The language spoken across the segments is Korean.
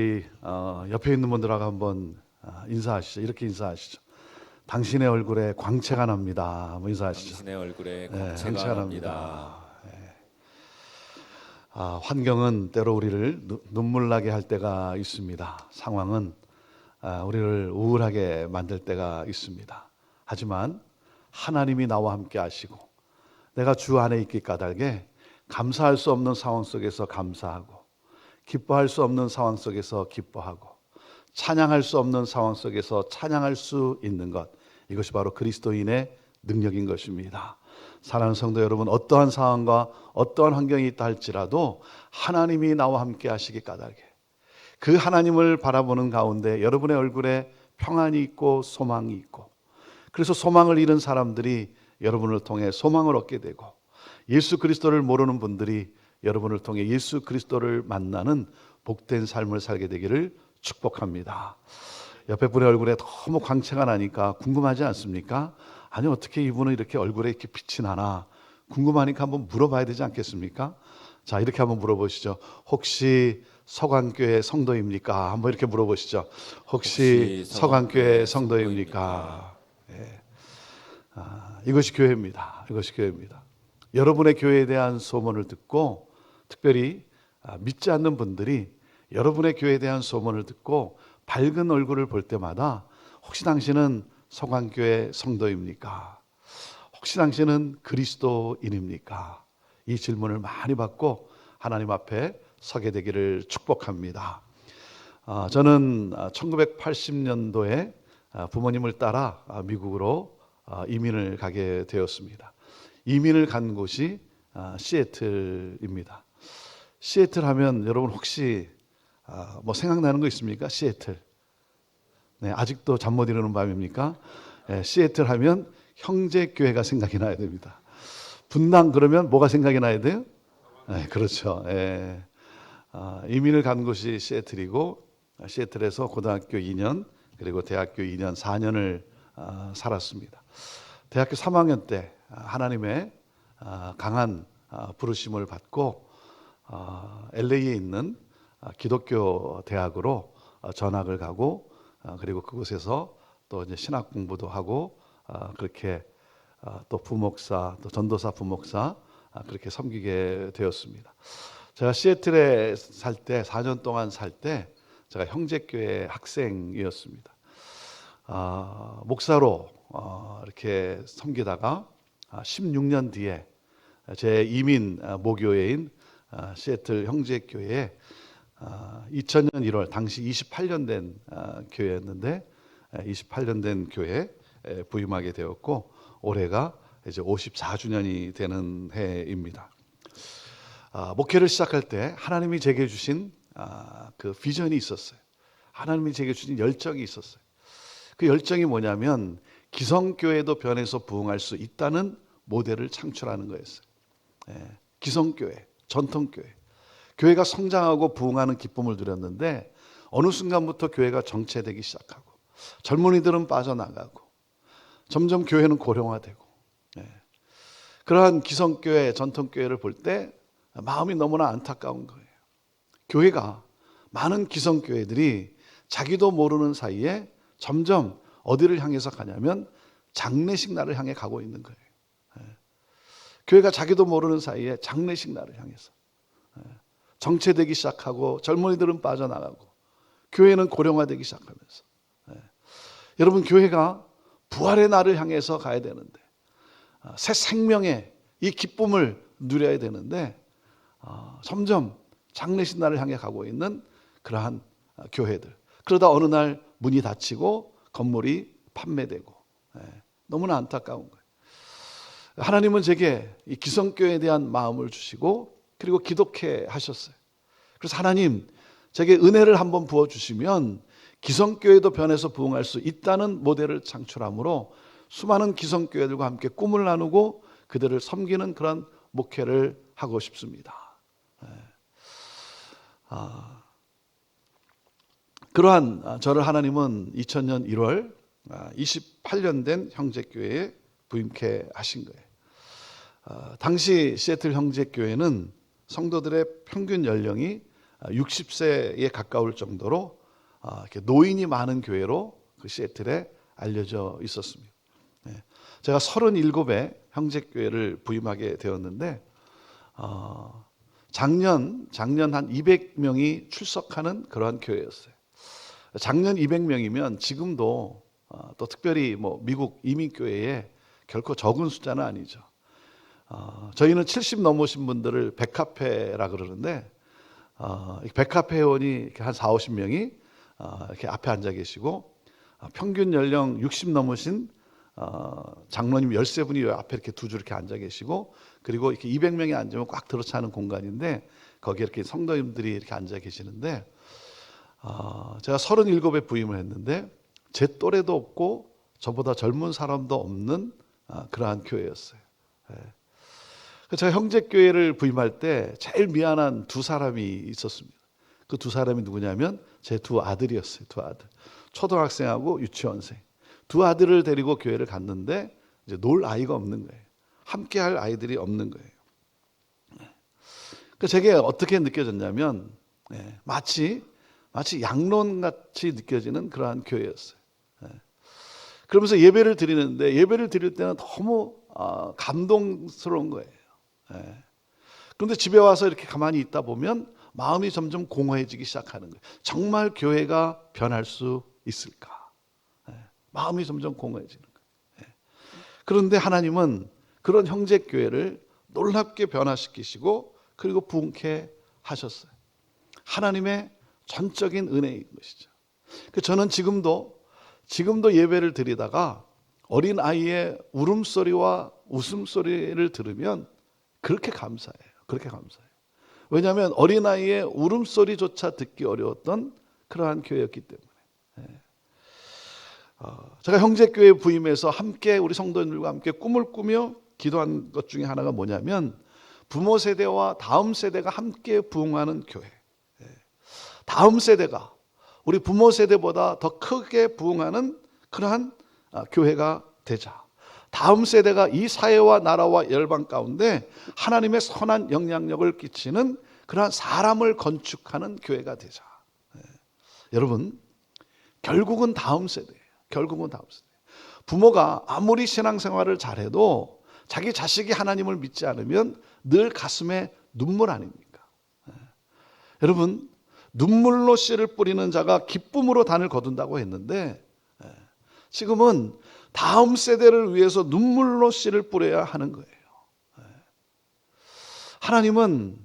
옆에 있는 분들하고 한번 인사하시죠. 이렇게 인사하시죠. 당신의 얼굴에 광채가 납니다. 뭐 인사하시죠. 당신의 얼굴에 네, 광채가 광채가 납니다. 납니다. 환경은 때로 우리를 눈물 나게 할 때가 있습니다. 상황은 우리를 우울하게 만들 때가 있습니다. 하지만 하나님이 나와 함께 하시고 내가 주 안에 있기 까닭에 감사할 수 없는 상황 속에서 감사하고 기뻐할 수 없는 상황 속에서 기뻐하고 찬양할 수 없는 상황 속에서 찬양할 수 있는 것, 이것이 바로 그리스도인의 능력인 것입니다. 사랑하는 성도 여러분, 어떠한 상황과 어떠한 환경이 있다 할지라도 하나님이 나와 함께 하시기 까닭에 그 하나님을 바라보는 가운데 여러분의 얼굴에 평안이 있고 소망이 있고, 그래서 소망을 잃은 사람들이 여러분을 통해 소망을 얻게 되고, 예수 그리스도를 모르는 분들이 여러분을 통해 예수 그리스도를 만나는 복된 삶을 살게 되기를 축복합니다. 옆에 분의 얼굴에 너무 광채가 나니까 궁금하지 않습니까? 아니, 어떻게 이분은 이렇게 얼굴에 이렇게 빛이 나나 궁금하니까 한번 물어봐야 되지 않겠습니까? 자, 이렇게 한번 물어보시죠. 혹시 서강교회 성도입니까? 한번 이렇게 물어보시죠. 혹시 서강교회 성도입니까? 네. 이것이 교회입니다. 이것이 교회입니다. 여러분의 교회에 대한 소문을 듣고, 특별히 믿지 않는 분들이 여러분의 교회에 대한 소문을 듣고 밝은 얼굴을 볼 때마다 혹시 당신은 서강교회 성도입니까? 혹시 당신은 그리스도인입니까? 이 질문을 많이 받고 하나님 앞에 서게 되기를 축복합니다. 저는 1980년도에 부모님을 따라 미국으로 이민을 가게 되었습니다. 이민을 간 곳이 시애틀입니다. 시애틀 하면 여러분 혹시 뭐 생각나는 거 있습니까? 시애틀. 네, 아직도 잠 못 이루는 밤입니까? 네, 시애틀 하면 형제교회가 생각이 나야 됩니다. 분당 그러면 뭐가 생각이 나야 돼요? 네, 그렇죠. 네. 이민을 간 곳이 시애틀이고, 시애틀에서 고등학교 2년 그리고 대학교 2년 4년을 살았습니다. 대학교 3학년 때 하나님의 강한 부르심을 받고 LA에 있는 기독교 대학으로 전학을 가고, 그리고 그곳에서 또 이제 신학 공부도 하고, 그렇게 또 부목사, 또 전도사 부목사 그렇게 섬기게 되었습니다. 제가 시애틀에 살 때, 4년 동안 살 때 제가 형제교회 학생이었습니다. 목사로 이렇게 섬기다가 16년 뒤에 제 이민 모교회인 시애틀 형제교회에 2000년 1월, 당시 28년 된 교회였는데 28년 된 교회에 부임하게 되었고, 올해가 이제 54주년이 되는 해입니다. 목회를 시작할 때 하나님이 제게 주신 그 비전이 있었어요. 하나님이 제게 주신 열정이 있었어요. 그 열정이 뭐냐면 기성교회도 변해서 부흥할 수 있다는 모델을 창출하는 거였어요. 기성교회, 전통교회, 교회가 성장하고 부흥하는 기쁨을 누렸는데 어느 순간부터 교회가 정체되기 시작하고 젊은이들은 빠져나가고 점점 교회는 고령화되고, 그러한 기성교회, 전통교회를 볼 때 마음이 너무나 안타까운 거예요. 교회가, 많은 기성교회들이 자기도 모르는 사이에 점점 어디를 향해서 가냐면 장례식 날을 향해 가고 있는 거예요. 교회가 자기도 모르는 사이에 장례식 날을 향해서 정체되기 시작하고 젊은이들은 빠져나가고 교회는 고령화되기 시작하면서, 여러분, 교회가 부활의 날을 향해서 가야 되는데, 새 생명의 이 기쁨을 누려야 되는데 점점 장례식 날을 향해 가고 있는 그러한 교회들. 그러다 어느 날 문이 닫히고 건물이 판매되고, 너무나 안타까운 거예요. 하나님은 제게 이 기성교회에 대한 마음을 주시고 그리고 기독해 하셨어요. 그래서 하나님, 제게 은혜를 한번 부어주시면 기성교회도 변해서 부흥할 수 있다는 모델을 창출함으로 수많은 기성교회들과 함께 꿈을 나누고 그들을 섬기는 그런 목회를 하고 싶습니다. 그러한 저를 하나님은 2000년 1월 28년 된 형제교회에 부임케 하신 거예요. 당시 시애틀 형제교회는 성도들의 평균 연령이 60세에 가까울 정도로 이렇게 노인이 많은 교회로 그 시애틀에 알려져 있었습니다. 제가 37에 형제교회를 부임하게 되었는데 작년 한 200명이 출석하는 그러한 교회였어요. 작년 200명이면 지금도 또 특별히 뭐 미국 이민교회에 결코 적은 숫자는 아니죠. 저희는 70 넘으신 분들을 백카페라 그러는데 백카페 회원이 한 40-50명이 이렇게 앞에 앉아 계시고 평균 연령 60 넘으신 장로님 13분이 앞에 이렇게 두 줄 이렇게 앉아 계시고 그리고 이렇게 200명이 앉으면 꽉 들어차는 공간인데 거기에 이렇게 성도님들이 이렇게 앉아 계시는데 제가 37에 부임을 했는데 제 또래도 없고 저보다 젊은 사람도 없는 그러한 교회였어요. 제가 형제교회를 부임할 때 제일 미안한 두 사람이 있었습니다. 그 두 사람이 누구냐면 제 두 아들이었어요. 두 아들. 초등학생하고 유치원생. 두 아들을 데리고 교회를 갔는데 이제 놀 아이가 없는 거예요. 함께 할 아이들이 없는 거예요. 제게 어떻게 느껴졌냐면 마치 양론같이 느껴지는 그러한 교회였어요. 그러면서 예배를 드리는데 예배를 드릴 때는 너무 감동스러운 거예요. 그런데 집에 와서 이렇게 가만히 있다 보면 마음이 점점 공허해지기 시작하는 거예요. 정말 교회가 변할 수 있을까? 마음이 점점 공허해지는 거예요. 그런데 하나님은 그런 형제교회를 놀랍게 변화시키시고 그리고 부흥케 하셨어요. 하나님의 전적인 은혜인 것이죠. 저는 지금도 예배를 드리다가 어린 아이의 울음소리와 웃음소리를 들으면 그렇게 감사해요. 그렇게 감사해요. 왜냐하면 어린아이의 울음소리조차 듣기 어려웠던 그러한 교회였기 때문에. 제가 형제교회 부임해서 함께 우리 성도님들과 함께 꿈을 꾸며 기도한 것 중에 하나가 뭐냐면 부모 세대와 다음 세대가 함께 부흥하는 교회. 다음 세대가 우리 부모 세대보다 더 크게 부흥하는 그러한 교회가 되자. 다음 세대가 이 사회와 나라와 열방 가운데 하나님의 선한 영향력을 끼치는 그러한 사람을 건축하는 교회가 되자. 여러분, 결국은 다음 세대예요. 결국은 다음 세대. 부모가 아무리 신앙생활을 잘해도 자기 자식이 하나님을 믿지 않으면 늘 가슴에 눈물 아닙니까? 여러분, 눈물로 씨를 뿌리는 자가 기쁨으로 단을 거둔다고 했는데 지금은 다음 세대를 위해서 눈물로 씨를 뿌려야 하는 거예요. 하나님은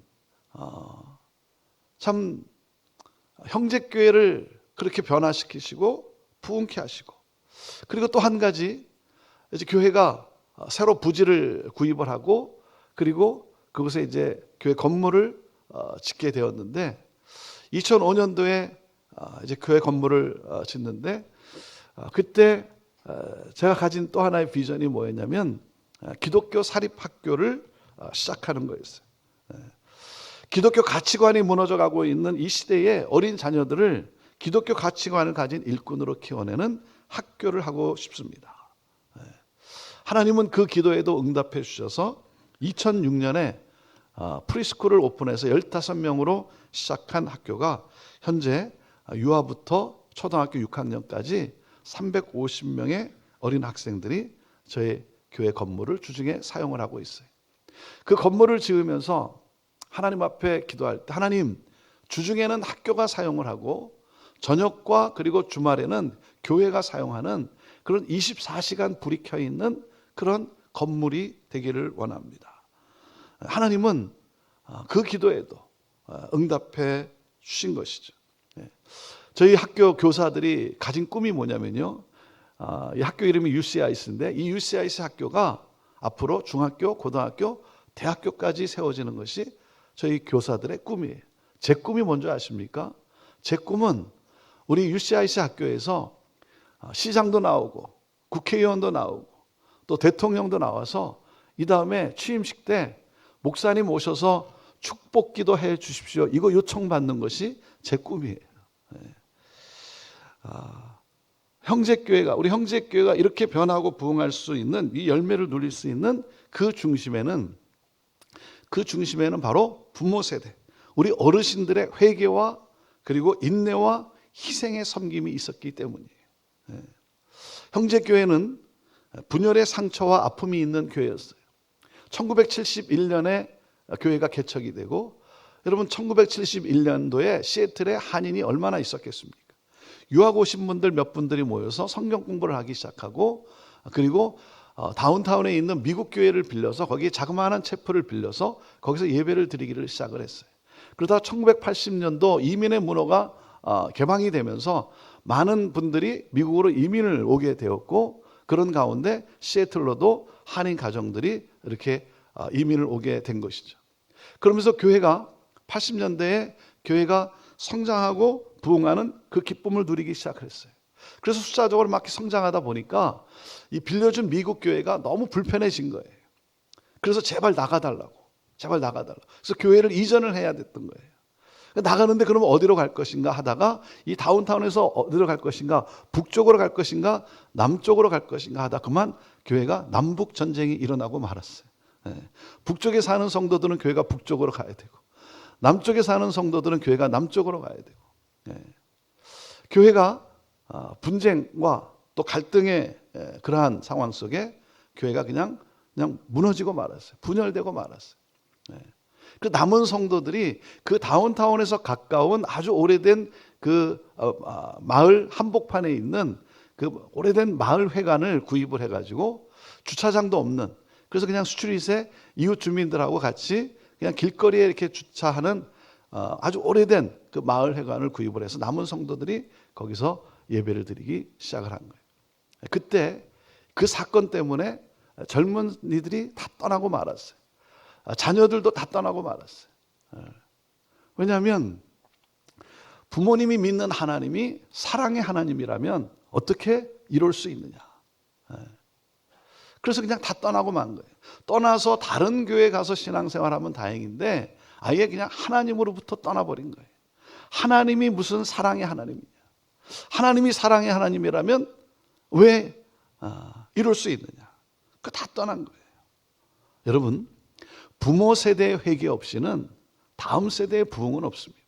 참 형제교회를 그렇게 변화시키시고 부흥케 하시고 그리고 또 한 가지 이제 교회가 새로 부지를 구입을 하고 그리고 그곳에 이제 교회 건물을 짓게 되었는데 2005년도에 이제 교회 건물을 짓는데 그때 제가 가진 또 하나의 비전이 뭐였냐면 기독교 사립학교를 시작하는 거였어요. 기독교 가치관이 무너져 가고 있는 이 시대에 어린 자녀들을 기독교 가치관을 가진 일꾼으로 키워내는 학교를 하고 싶습니다. 하나님은 그 기도에도 응답해 주셔서 2006년에 프리스쿨을 오픈해서 15명으로 시작한 학교가 현재 유아부터 초등학교 6학년까지 350명의 어린 학생들이 저희 교회 건물을 주중에 사용을 하고 있어요. 그 건물을 지으면서 하나님 앞에 기도할 때 하나님, 주중에는 학교가 사용을 하고 저녁과 그리고 주말에는 교회가 사용하는 그런 24시간 불이 켜 있는 그런 건물이 되기를 원합니다. 하나님은 그 기도에도 응답해 주신 것이죠. 저희 학교 교사들이 가진 꿈이 뭐냐면요. 이 학교 이름이 UCIS인데 이 UCIS 학교가 앞으로 중학교, 고등학교, 대학교까지 세워지는 것이 저희 교사들의 꿈이에요. 제 꿈이 뭔지 아십니까? 제 꿈은 우리 UCIS 학교에서 시장도 나오고 국회의원도 나오고 또 대통령도 나와서 이 다음에 취임식 때 목사님 오셔서 축복기도 해 주십시오. 이거 요청받는 것이 제 꿈이에요. 형제교회가 우리 형제교회가 이렇게 변하고 부흥할 수 있는 이 열매를 누릴 수 있는 그 중심에는 바로 부모 세대, 우리 어르신들의 회개와 그리고 인내와 희생의 섬김이 있었기 때문이에요. 형제교회는 분열의 상처와 아픔이 있는 교회였어요. 1971년에 교회가 개척이 되고, 여러분 1971년도에 시애틀에 한인이 얼마나 있었겠습니까? 유학 오신 분들 몇 분들이 모여서 성경 공부를 하기 시작하고, 그리고 다운타운에 있는 미국 교회를 빌려서 거기에 자그마한 채플을 빌려서 거기서 예배를 드리기를 시작을 했어요. 그러다 1980년도 이민의 문호가 개방이 되면서 많은 분들이 미국으로 이민을 오게 되었고, 그런 가운데 시애틀로도 한인 가정들이 이렇게 이민을 오게 된 것이죠. 그러면서 교회가 80년대에 교회가 성장하고 부흥하는 그 기쁨을 누리기 시작했어요. 그래서 숫자적으로 막 성장하다 보니까 이 빌려준 미국 교회가 너무 불편해진 거예요. 그래서 제발 나가달라고. 그래서 교회를 이전을 해야 됐던 거예요. 나가는데 그러면 어디로 갈 것인가 하다가 이 다운타운에서 어디로 갈 것인가, 북쪽으로 갈 것인가, 남쪽으로 갈 것인가 하다 그만 교회가 남북 전쟁이 일어나고 말았어요. 북쪽에 사는 성도들은 교회가 북쪽으로 가야 되고, 남쪽에 사는 성도들은 교회가 남쪽으로 가야 되고, 교회가 분쟁과 또 갈등의 그러한 상황 속에 교회가 그냥 무너지고 말았어요. 분열되고 말았어요. 그 남은 성도들이 그 다운타운에서 가까운 아주 오래된 그 마을 한복판에 있는 그 오래된 마을 회관을 구입을 해가지고, 주차장도 없는, 그래서 그냥 수출입세 이웃 주민들하고 같이 그냥 길거리에 이렇게 주차하는 아주 오래된 그 마을 회관을 구입을 해서 남은 성도들이 거기서 예배를 드리기 시작을 한 거예요. 그때 그 사건 때문에 젊은이들이 다 떠나고 말았어요. 자녀들도 다 떠나고 말았어요. 왜냐하면 부모님이 믿는 하나님이 사랑의 하나님이라면 어떻게 이룰 수 있느냐. 그래서 그냥 다 떠나고 만 거예요. 떠나서 다른 교회 가서 신앙생활하면 다행인데 아예 그냥 하나님으로부터 떠나버린 거예요. 하나님이 무슨 사랑의 하나님이냐. 하나님이 사랑의 하나님이라면 왜 이룰 수 있느냐. 그 다 떠난 거예요. 여러분, 부모 세대의 회개 없이는 다음 세대의 부흥은 없습니다.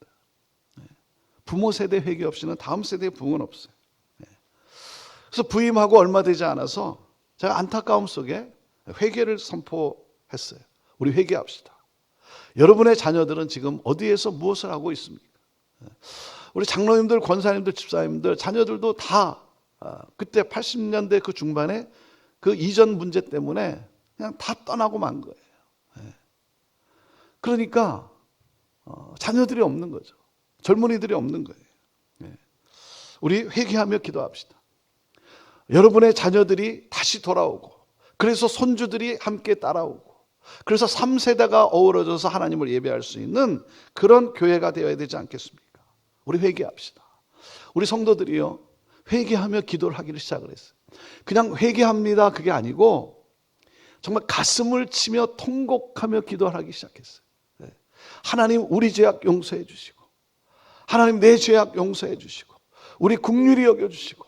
부모 세대 회개 없이는 다음 세대의 부흥은 없어요. 그래서 부임하고 얼마 되지 않아서 제가 안타까움 속에 회개를 선포했어요. 우리 회개합시다. 여러분의 자녀들은 지금 어디에서 무엇을 하고 있습니까? 우리 장로님들, 권사님들, 집사님들, 자녀들도 다 그때 80년대 그 중반에 그 이전 문제 때문에 그냥 다 떠나고 만 거예요. 그러니까 자녀들이 없는 거죠. 젊은이들이 없는 거예요. 우리 회개하며 기도합시다. 여러분의 자녀들이 다시 돌아오고, 그래서 손주들이 함께 따라오고, 그래서 3세대가 어우러져서 하나님을 예배할 수 있는 그런 교회가 되어야 되지 않겠습니까? 우리 회개합시다. 우리 성도들이요, 회개하며 기도를 하기를 시작을 했어요. 그냥 회개합니다 그게 아니고 정말 가슴을 치며 통곡하며 기도를 하기 시작했어요. 하나님, 우리 죄악 용서해 주시고, 하나님 내 죄악 용서해 주시고, 우리 긍휼히 여겨 주시고,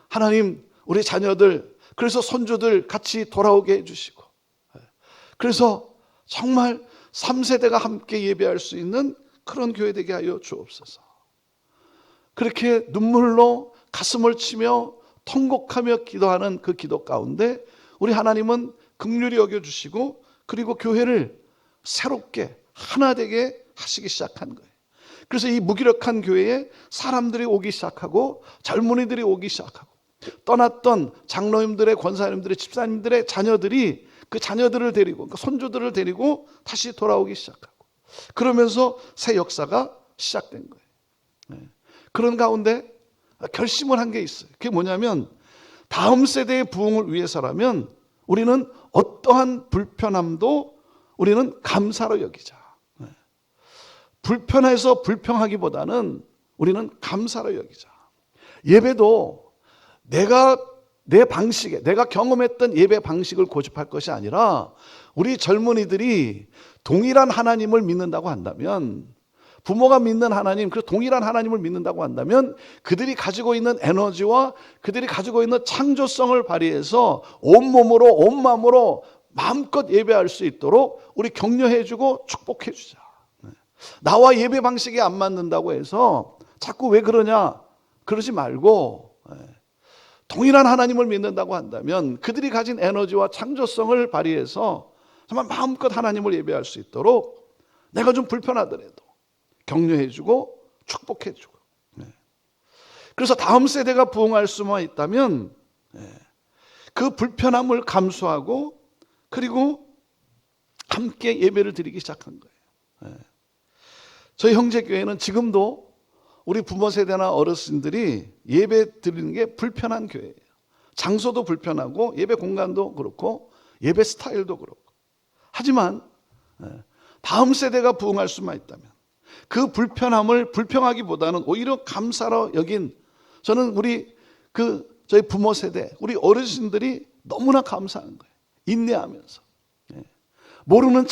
하나님 우리 자녀들, 그래서 손주들 같이 돌아오게 해 주시고, 그래서 정말 3세대가 함께 예배할 수 있는 그런 교회 되게 하여 주옵소서. 그렇게 눈물로 가슴을 치며 통곡하며 기도하는 그 기도 가운데 우리 하나님은 긍휼히 여겨 주시고, 그리고 교회를 새롭게 하나 되게 하시기 시작한 거예요. 그래서 이 무기력한 교회에 사람들이 오기 시작하고, 젊은이들이 오기 시작하고, 떠났던 장로님들의, 권사님들의, 집사님들의 자녀들이 그 자녀들을 데리고, 그 손주들을 데리고 다시 돌아오기 시작하고, 그러면서 새 역사가 시작된 거예요. 그런 가운데 결심을 한 게 있어요. 그게 뭐냐면, 다음 세대의 부흥을 위해서라면 우리는 어떠한 불편함도 우리는 감사로 여기자. 불편해서 불평하기보다는 우리는 감사로 여기자. 예배도 내가 내 방식에, 내가 경험했던 예배 방식을 고집할 것이 아니라, 우리 젊은이들이 동일한 하나님을 믿는다고 한다면, 부모가 믿는 하나님, 그 동일한 하나님을 믿는다고 한다면 그들이 가지고 있는 에너지와 그들이 가지고 있는 창조성을 발휘해서 온몸으로 온 마음으로 마음껏 예배할 수 있도록 우리 격려해주고 축복해주자. 나와 예배 방식이 안 맞는다고 해서 자꾸 왜 그러냐 그러지 말고, 동일한 하나님을 믿는다고 한다면 그들이 가진 에너지와 창조성을 발휘해서 정말 마음껏 하나님을 예배할 수 있도록 내가 좀 불편하더라도 격려해주고 축복해주고, 그래서 다음 세대가 부흥할 수만 있다면 그 불편함을 감수하고 그리고 함께 예배를 드리기 시작한 거예요. 저희 형제교회는 지금도 우리 부모 세대나 어르신들이 예배 드리는 게 불편한 교회예요. 장소도 불편하고 예배 공간도 그렇고 예배 스타일도 그렇고. 하지만 다음 세대가 부흥할 수만 있다면 그 불편함을 불평하기보다는 오히려 감사로 여긴, 저는 저희 부모 세대, 우리 어르신들이 너무나 감사한 거예요. 인내하면서. 모르는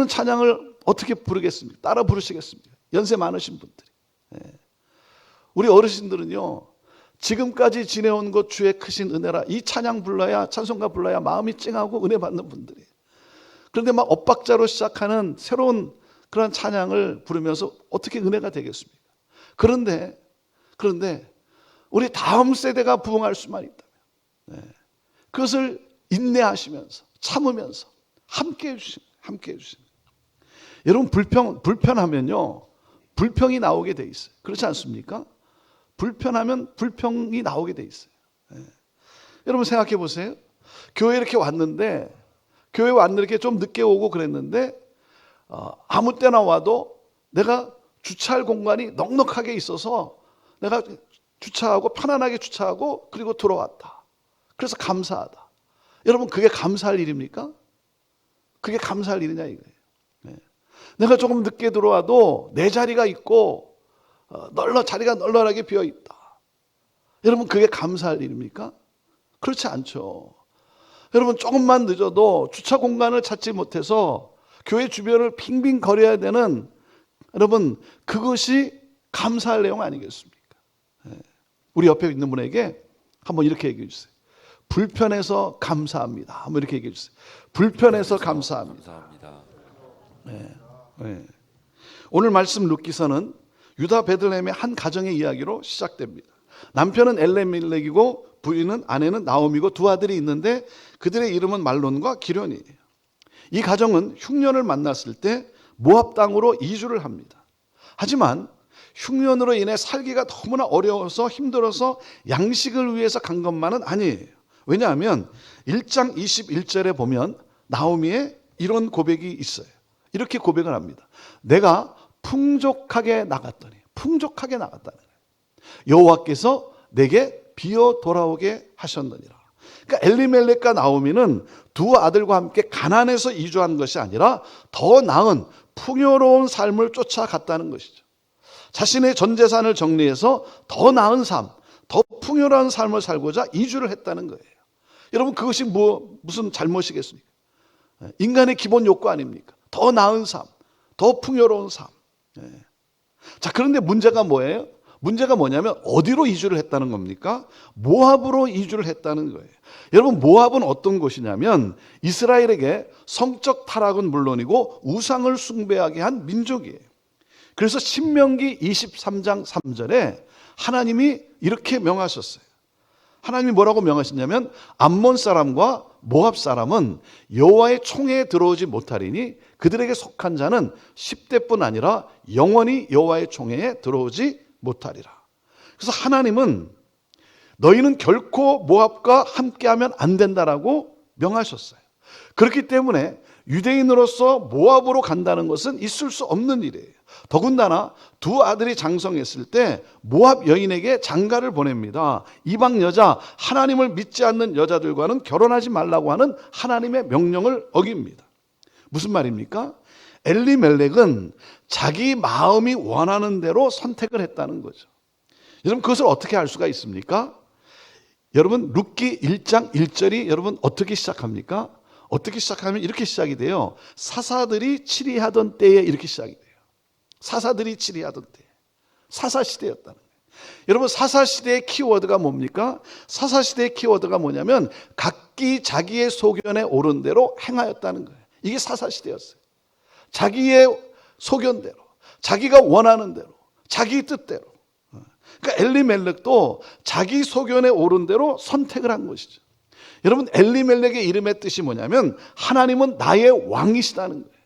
찬양을 어떻게 부르겠습니까? 따라 부르시겠습니까? 연세 많으신 분들이. 우리 어르신들은요, 지금까지 지내온 것 주의 크신 은혜라, 이 찬양 불러야, 찬송가 불러야 마음이 찡하고 은혜 받는 분들이. 그런데 막 엇박자로 시작하는 새로운 그런 찬양을 부르면서 어떻게 은혜가 되겠습니까? 그런데 우리 다음 세대가 부흥할 수만 있다면 그것을 인내하시면서 참으면서 함께 해주시는. 여러분, 불편하면요 불평이 나오게 돼 있어요. 그렇지 않습니까? 불편하면 불평이 나오게 돼 있어요. 여러분 생각해 보세요. 교회 이렇게 왔는데, 이렇게 좀 늦게 오고 그랬는데 아무 때나 와도 내가 주차할 공간이 넉넉하게 있어서 내가 주차하고 편안하게 주차하고 그리고 들어왔다. 그래서 감사하다. 여러분, 그게 감사할 일입니까? 그게 감사할 일이냐 이거예요. 내가 조금 늦게 들어와도 내 자리가 있고 자리가 널널하게 비어 있다. 여러분, 그게 감사할 일입니까? 그렇지 않죠. 여러분, 조금만 늦어도 주차 공간을 찾지 못해서 교회 주변을 빙빙 거려야 되는, 여러분, 그것이 감사할 내용 아니겠습니까? 우리 옆에 있는 분에게 한번 이렇게 얘기해 주세요. 불편해서 감사합니다. 한번 이렇게 얘기해 주세요. 불편해서 감사합니다. 오늘 말씀 룻기서는 유다 베들레헴의 한 가정의 이야기로 시작됩니다. 남편은 엘레멜렉이고 부인은, 아내는 나오미고 두 아들이 있는데 그들의 이름은 말론과 기련이에요. 이 가정은 흉년을 만났을 때 모압 땅으로 이주를 합니다. 하지만 흉년으로 인해 살기가 너무나 어려워서 힘들어서 양식을 위해서 간 것만은 아니에요. 왜냐하면 1장 21절에 보면 나오미의 이런 고백이 있어요. 이렇게 고백을 합니다. 내가 풍족하게 나갔다는 거예요. 여호와께서 내게 비어 돌아오게 하셨느니라. 그러니까 엘리멜렉과 나오미는 두 아들과 함께 가나안에서 이주한 것이 아니라 더 나은 풍요로운 삶을 쫓아갔다는 것이죠. 자신의 전 재산을 정리해서 더 나은 삶, 더 풍요로운 삶을 살고자 이주를 했다는 거예요. 여러분, 그것이 무슨 잘못이겠습니까? 인간의 기본 욕구 아닙니까? 더 나은 삶, 더 풍요로운 삶. 자, 그런데 문제가 뭐예요? 문제가 뭐냐면 어디로 이주를 했다는 겁니까? 모압으로 이주를 했다는 거예요. 여러분, 모압은 어떤 곳이냐면 이스라엘에게 성적 타락은 물론이고 우상을 숭배하게 한 민족이에요. 그래서 신명기 23장 3절에 하나님이 이렇게 명하셨어요. 하나님이 뭐라고 명하셨냐면 암몬 사람과 모압 사람은 여호와의 총회에 들어오지 못하리니 그들에게 속한 자는 10대뿐 아니라 영원히 여호와의 총회에 들어오지 못하리라. 그래서 하나님은 너희는 결코 모압과 함께하면 안 된다라고 명하셨어요. 그렇기 때문에 유대인으로서 모압으로 간다는 것은 있을 수 없는 일이에요. 더군다나 두 아들이 장성했을 때 모압 여인에게 장가를 보냅니다. 이방 여자, 하나님을 믿지 않는 여자들과는 결혼하지 말라고 하는 하나님의 명령을 어깁니다. 무슨 말입니까? 엘리멜렉은 자기 마음이 원하는 대로 선택을 했다는 거죠. 여러분, 그것을 어떻게 알 수가 있습니까? 여러분, 룻기 1장 1절이 여러분 어떻게 시작합니까? 어떻게 시작하면 이렇게 시작이 돼요. 사사들이 치리하던 때에 이렇게 시작이 돼요. 사사들이 치리하던 때. 사사시대였다는 거예요. 여러분, 사사시대의 키워드가 뭡니까? 사사시대의 키워드가 뭐냐면 각기 자기의 소견에 옳은 대로 행하였다는 거예요. 이게 사사시대였어요. 자기의 소견대로, 자기가 원하는 대로, 자기 뜻대로. 그러니까 엘리멜렉도 자기 소견에 오른 대로 선택을 한 것이죠. 여러분, 엘리멜렉의 이름의 뜻이 뭐냐면 하나님은 나의 왕이시다는 거예요.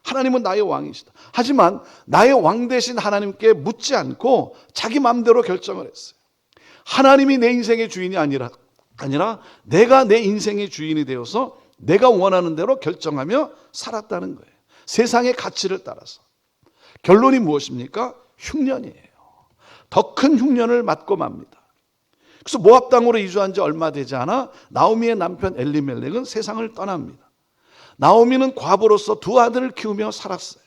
하나님은 나의 왕이시다. 하지만 나의 왕 대신 하나님께 묻지 않고 자기 마음대로 결정을 했어요. 하나님이 내 인생의 주인이 아니라 내가 내 인생의 주인이 되어서 내가 원하는 대로 결정하며 살았다는 거예요. 세상의 가치를 따라서. 결론이 무엇입니까? 흉년이에요. 더 큰 흉년을 맞고 맙니다. 그래서 모압 땅으로 이주한 지 얼마 되지 않아 나오미의 남편 엘리멜렉은 세상을 떠납니다. 나오미는 과부로서 두 아들을 키우며 살았어요.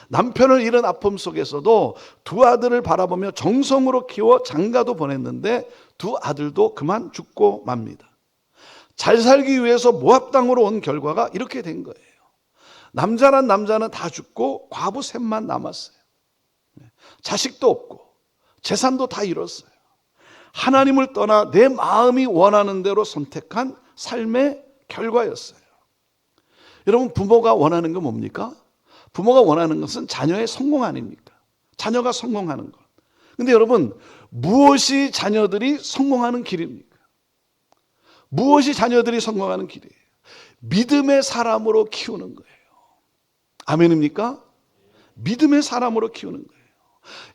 남편을 잃은 아픔 속에서도 두 아들을 바라보며 정성으로 키워 장가도 보냈는데 두 아들도 그만 죽고 맙니다. 잘 살기 위해서 모압 땅으로 온 결과가 이렇게 된 거예요. 남자란 남자는 다 죽고 과부 셋만 남았어요. 자식도 없고 재산도 다 잃었어요. 하나님을 떠나 내 마음이 원하는 대로 선택한 삶의 결과였어요. 여러분, 부모가 원하는 건 뭡니까? 부모가 원하는 것은 자녀의 성공 아닙니까? 자녀가 성공하는 것. 근데 여러분, 무엇이 자녀들이 성공하는 길입니까? 무엇이 자녀들이 성공하는 길이에요? 믿음의 사람으로 키우는 거예요. 아멘입니까? 믿음의 사람으로 키우는 거예요.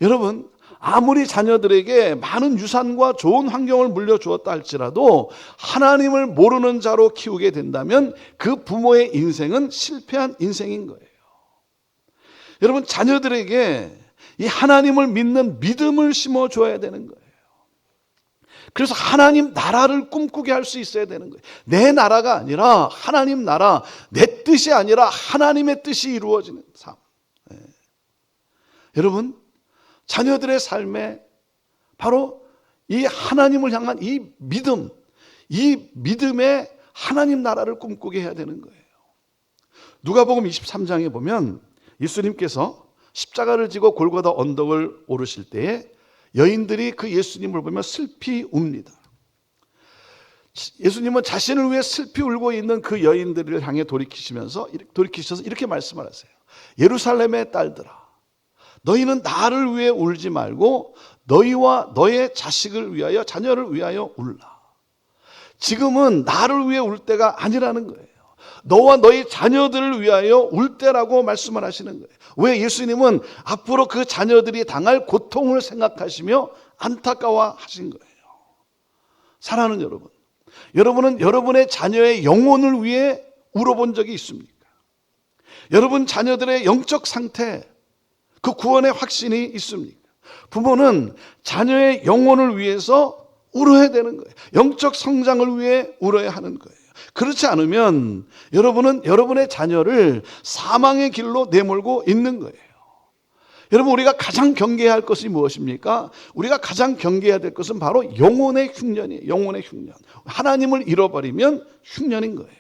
여러분, 아무리 자녀들에게 많은 유산과 좋은 환경을 물려주었다 할지라도 하나님을 모르는 자로 키우게 된다면 그 부모의 인생은 실패한 인생인 거예요. 여러분, 자녀들에게 이 하나님을 믿는 믿음을 심어줘야 되는 거예요. 그래서 하나님 나라를 꿈꾸게 할 수 있어야 되는 거예요. 내 나라가 아니라 하나님 나라, 내 뜻이 아니라 하나님의 뜻이 이루어지는 삶. 네. 여러분, 자녀들의 삶에 바로 이 하나님을 향한 이 믿음, 이 믿음의 하나님 나라를 꿈꾸게 해야 되는 거예요. 누가복음 23장에 보면 예수님께서 십자가를 지고 골고다 언덕을 오르실 때에 여인들이 그 예수님을 보며 슬피 웁니다. 예수님은 자신을 위해 슬피 울고 있는 그 여인들을 향해 돌이키셔서 이렇게 말씀을 하세요. 예루살렘의 딸들아, 너희는 나를 위해 울지 말고 너희와 너의 자식을 위하여, 자녀를 위하여 울라. 지금은 나를 위해 울 때가 아니라는 거예요. 너와 너희 자녀들을 위하여 울 때라고 말씀을 하시는 거예요. 왜? 예수님은 앞으로 그 자녀들이 당할 고통을 생각하시며 안타까워 하신 거예요. 사랑하는 여러분, 여러분은 여러분의 자녀의 영혼을 위해 울어본 적이 있습니까? 여러분 자녀들의 영적 상태, 그 구원의 확신이 있습니까? 부모는 자녀의 영혼을 위해서 울어야 되는 거예요. 영적 성장을 위해 울어야 하는 거예요. 그렇지 않으면 여러분은 여러분의 자녀를 사망의 길로 내몰고 있는 거예요. 여러분, 우리가 가장 경계해야 할 것이 무엇입니까? 우리가 가장 경계해야 될 것은 바로 영혼의 흉년이에요. 영혼의 흉년. 하나님을 잃어버리면 흉년인 거예요.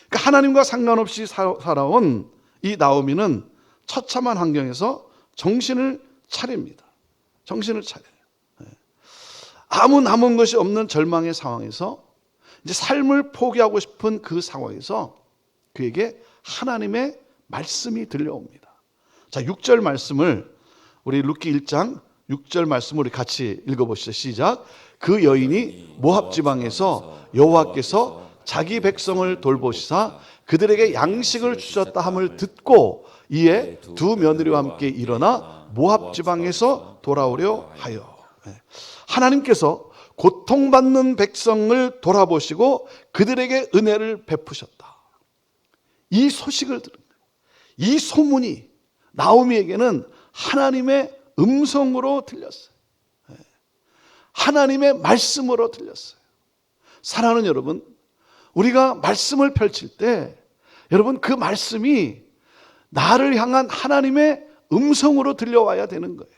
그러니까 하나님과 상관없이 살아온 이 나오미는 처참한 환경에서 정신을 차립니다. 정신을 차려요. 아무 남은 것이 없는 절망의 상황에서 이제 삶을 포기하고 싶은 그 상황에서 그에게 하나님의 말씀이 들려옵니다. 자, 6절 말씀을 우리 룻기 1장 6절 말씀을 우리 같이 읽어보시죠. 시작. 그 여인이 모압 지방에서 여호와께서 자기 백성을 돌보시사 그들에게 양식을 주셨다 함을 듣고 이에 두 며느리와 함께 일어나 모압 지방에서 돌아오려 하여. 하나님께서 고통받는 백성을 돌아보시고 그들에게 은혜를 베푸셨다. 이 소식을 들은 거예요. 이 소문이 나오미에게는 하나님의 음성으로 들렸어요. 하나님의 말씀으로 들렸어요. 사랑하는 여러분, 우리가 말씀을 펼칠 때 여러분 그 말씀이 나를 향한 하나님의 음성으로 들려와야 되는 거예요.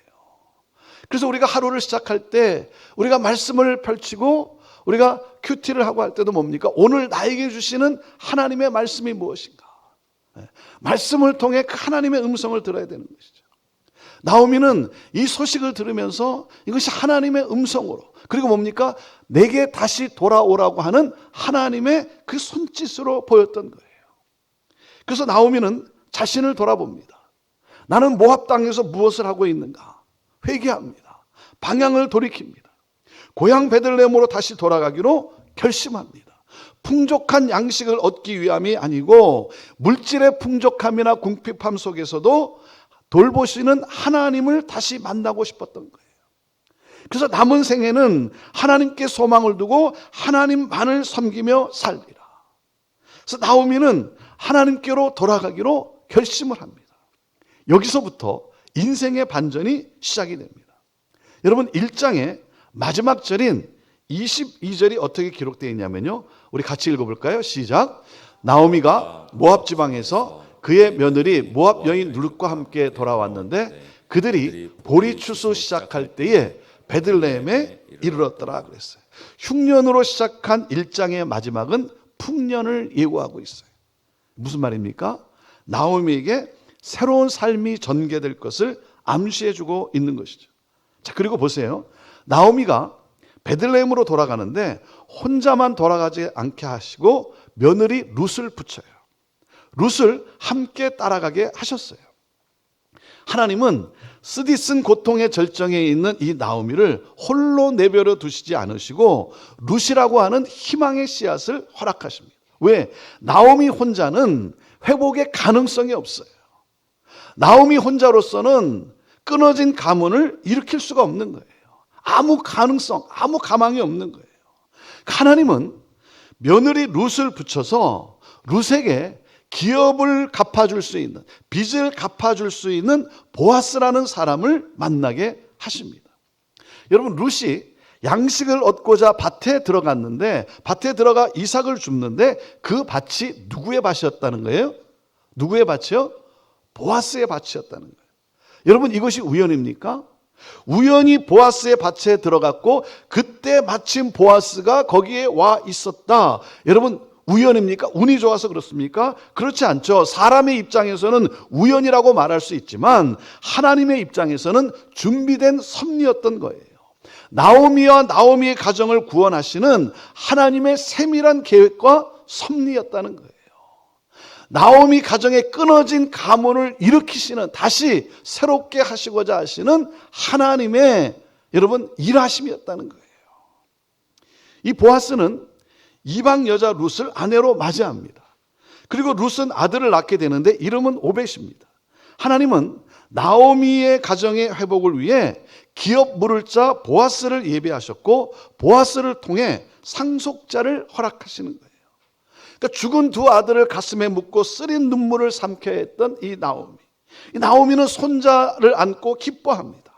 그래서 우리가 하루를 시작할 때 우리가 말씀을 펼치고 우리가 큐티를 하고 할 때도 뭡니까? 오늘 나에게 주시는 하나님의 말씀이 무엇인가? 말씀을 통해 그 하나님의 음성을 들어야 되는 것이죠. 나오미는 이 소식을 들으면서 이것이 하나님의 음성으로, 그리고 뭡니까? 내게 다시 돌아오라고 하는 하나님의 그 손짓으로 보였던 거예요. 그래서 나오미는 자신을 돌아봅니다. 나는 모압 땅에서 무엇을 하고 있는가? 회개합니다. 방향을 돌이킵니다. 고향 베들레헴으로 다시 돌아가기로 결심합니다. 풍족한 양식을 얻기 위함이 아니고 물질의 풍족함이나 궁핍함 속에서도 돌보시는 하나님을 다시 만나고 싶었던 거예요. 그래서 남은 생애는 하나님께 소망을 두고 하나님만을 섬기며 살리라. 그래서 나오미는 하나님께로 돌아가기로 결심을 합니다. 여기서부터 인생의 반전이 시작이 됩니다. 여러분 1장의 마지막 절인 22절이 어떻게 기록되어 있냐면요, 우리 같이 읽어볼까요? 시작. 나오미가 모압 지방에서 그의 며느리 모압 여인 룻과 함께 돌아왔는데 그들이 보리 추수 시작할 때에 베들레헴에 이르렀더라 그랬어요. 흉년으로 시작한 1장의 마지막은 풍년을 예고하고 있어요. 무슨 말입니까? 나오미에게 새로운 삶이 전개될 것을 암시해주고 있는 것이죠. 자, 그리고 보세요. 나오미가 베들레헴으로 돌아가는데 혼자만 돌아가지 않게 하시고 며느리 룻을 붙여요. 룻을 함께 따라가게 하셨어요. 하나님은 쓰디쓴 고통의 절정에 있는 이 나오미를 홀로 내버려 두시지 않으시고 룻이라고 하는 희망의 씨앗을 허락하십니다. 왜? 나오미 혼자는 회복의 가능성이 없어요. 나오미 혼자로서는 끊어진 가문을 일으킬 수가 없는 거예요. 아무 가능성, 아무 가망이 없는 거예요. 하나님은 며느리 룻을 붙여서 룻에게 기업을 갚아줄 수 있는, 빚을 갚아줄 수 있는 보아스라는 사람을 만나게 하십니다. 여러분, 룻이 양식을 얻고자 밭에 들어갔는데, 밭에 들어가 이삭을 줍는데 그 밭이 누구의 밭이었다는 거예요? 누구의 밭이요? 보아스의 밭이었다는 거예요. 여러분, 이것이 우연입니까? 우연히 보아스의 밭에 들어갔고 그때 마침 보아스가 거기에 와 있었다. 여러분, 우연입니까? 운이 좋아서 그렇습니까? 그렇지 않죠. 사람의 입장에서는 우연이라고 말할 수 있지만 하나님의 입장에서는 준비된 섭리였던 거예요. 나오미와 나오미의 가정을 구원하시는 하나님의 세밀한 계획과 섭리였다는 거예요. 나오미 가정에 끊어진 가문을 일으키시는, 다시 새롭게 하시고자 하시는 하나님의 여러분 일하심이었다는 거예요. 이 보아스는 이방 여자 룻을 아내로 맞이합니다. 그리고 룻은 아들을 낳게 되는데 이름은 오벳입니다. 하나님은 나오미의 가정의 회복을 위해 기업 물을 자 보아스를 예비하셨고 보아스를 통해 상속자를 허락하시는 거예요. 그러니까 죽은 두 아들을 가슴에 묻고 쓰린 눈물을 삼켜야 했던 이 나오미. 이 나오미는 손자를 안고 기뻐합니다.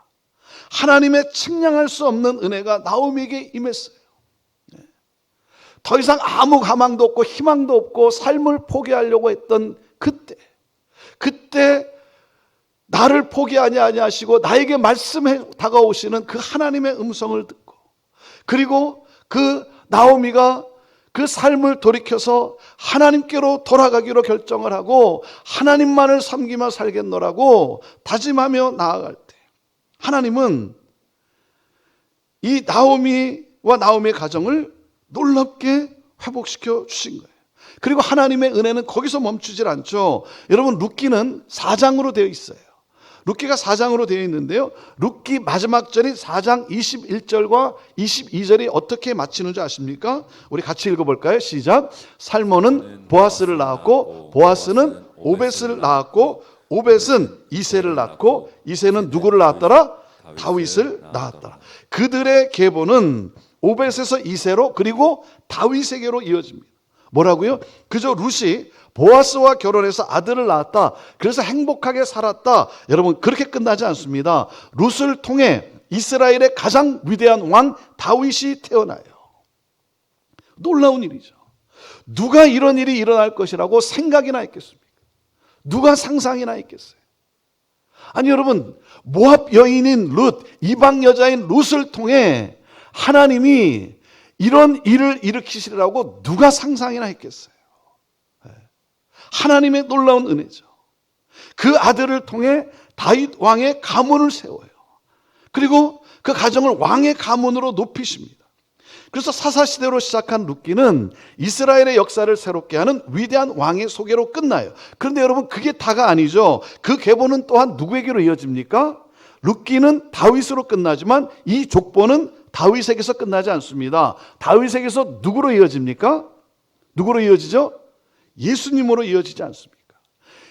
하나님의 측량할 수 없는 은혜가 나오미에게 임했어요. 더 이상 아무 가망도 없고 희망도 없고 삶을 포기하려고 했던 그때 나를 포기하지 아니하시고 나에게 말씀해 다가오시는 그 하나님의 음성을 듣고, 그리고 그 나오미가 그 삶을 돌이켜서 하나님께로 돌아가기로 결정을 하고 하나님만을 섬기며 살겠노라고 다짐하며 나아갈 때 하나님은 이 나오미와 나오미의 가정을 놀랍게 회복시켜 주신 거예요. 그리고 하나님의 은혜는 거기서 멈추질 않죠. 여러분, 룻기는 4장으로 되어 있어요. 룻기가 4장으로 되어 있는데요, 룻기 마지막 절인 4장 21절과 22절이 어떻게 맞히는 줄 아십니까? 우리 같이 읽어볼까요? 시작. 살몬은 보아스를 낳았고 보아스는 오벳을 낳았고 오벳은 이새를 낳고 이새는 누구를 낳았더라? 다윗을 낳았더라. 그들의 계보는 오벳에서 이새로 그리고 다윗에게로 이어집니다. 뭐라고요? 그저 룻이 보아스와 결혼해서 아들을 낳았다, 그래서 행복하게 살았다, 여러분 그렇게 끝나지 않습니다. 룻을 통해 이스라엘의 가장 위대한 왕 다윗이 태어나요. 놀라운 일이죠. 누가 이런 일이 일어날 것이라고 생각이나 했겠습니까? 누가 상상이나 했겠어요? 아니 여러분, 모압 여인인 룻, 이방 여자인 룻을 통해 하나님이 이런 일을 일으키시리라고 누가 상상이나 했겠어요? 하나님의 놀라운 은혜죠. 그 아들을 통해 다윗 왕의 가문을 세워요. 그리고 그 가정을 왕의 가문으로 높이십니다. 그래서 사사시대로 시작한 룻기는 이스라엘의 역사를 새롭게 하는 위대한 왕의 소개로 끝나요. 그런데 여러분, 그게 다가 아니죠. 그 계보는 또한 누구에게로 이어집니까? 룻기는 다윗으로 끝나지만 이 족보는 다윗에게서 끝나지 않습니다. 다윗에게서 누구로 이어집니까? 누구로 이어지죠? 예수님으로 이어지지 않습니까?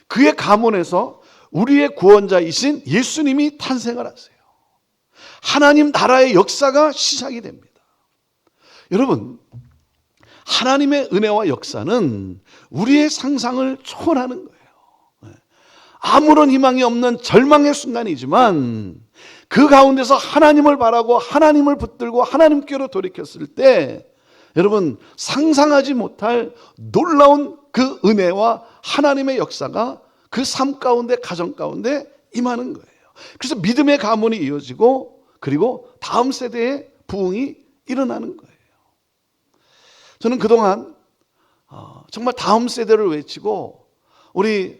그의 가문에서 우리의 구원자이신 예수님이 탄생을 하세요. 하나님 나라의 역사가 시작이 됩니다. 여러분, 하나님의 은혜와 역사는 우리의 상상을 초월하는 거예요. 아무런 희망이 없는 절망의 순간이지만 그 가운데서 하나님을 바라고 하나님을 붙들고 하나님께로 돌이켰을 때 여러분, 상상하지 못할 놀라운 그 은혜와 하나님의 역사가 그 삶 가운데, 가정 가운데 임하는 거예요. 그래서 믿음의 가문이 이어지고 그리고 다음 세대의 부흥이 일어나는 거예요. 저는 그동안 정말 다음 세대를 외치고 우리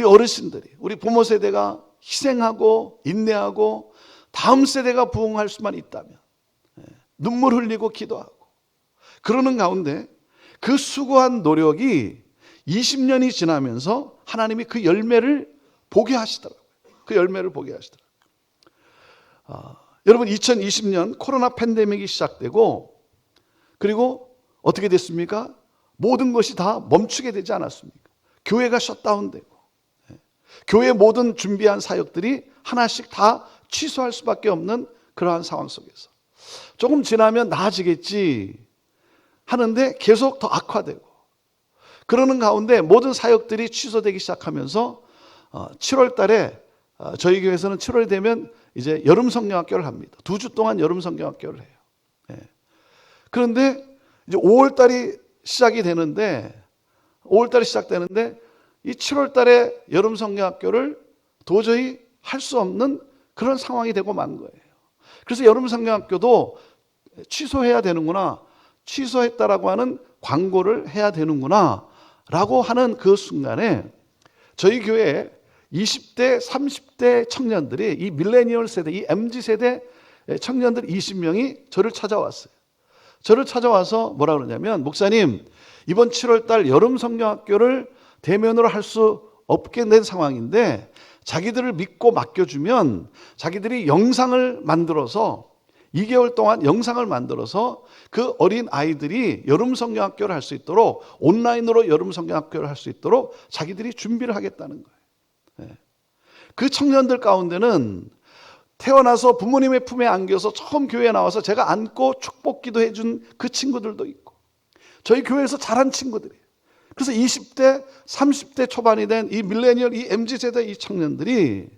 어르신들이, 우리 부모 세대가 희생하고 인내하고 다음 세대가 부흥할 수만 있다면 눈물 흘리고 기도하고 그러는 가운데 그 수고한 노력이 20년이 지나면서 하나님이 그 열매를 보게 하시더라고요. 그 열매를 보게 하시더라고요. 여러분, 2020년 코로나 팬데믹이 시작되고 그리고 어떻게 됐습니까? 모든 것이 다 멈추게 되지 않았습니까? 교회가 셧다운되고 교회 모든 준비한 사역들이 하나씩 다 취소할 수밖에 없는 그러한 상황 속에서 조금 지나면 나아지겠지 하는데 계속 더 악화되고 그러는 가운데 모든 사역들이 취소되기 시작하면서 7월 달에 저희 교회에서는 7월이 되면 이제 여름 성경학교를 합니다. 2주 동안 여름 성경학교를 해요. 그런데 이제 5월 달이 시작이 되는데 5월 달이 시작되는데 이 7월 달에 여름 성경학교를 도저히 할 수 없는 그런 상황이 되고 만 거예요. 그래서 여름 성경학교도 취소해야 되는구나, 취소했다라고 하는 광고를 해야 되는구나 라고 하는 그 순간에 저희 교회에 20대, 30대 청년들이 이 밀레니얼 세대, 이 MZ 세대 청년들 20명이 저를 찾아왔어요. 저를 찾아와서 뭐라 그러냐면, 목사님, 이번 7월 달 여름 성경학교를 대면으로 할 수 없게 된 상황인데 자기들을 믿고 맡겨주면 자기들이 영상을 만들어서 2개월 동안 영상을 만들어서 그 어린 아이들이 여름 성경학교를 할 수 있도록 온라인으로 여름 성경학교를 할 수 있도록 자기들이 준비를 하겠다는 거예요. 그 청년들 가운데는 태어나서 부모님의 품에 안겨서 처음 교회에 나와서 제가 안고 축복 기도해 준 그 친구들도 있고 저희 교회에서 자란 친구들이에요. 그래서 20대, 30대 초반이 된 이 밀레니얼, 이 MZ세대 이 청년들이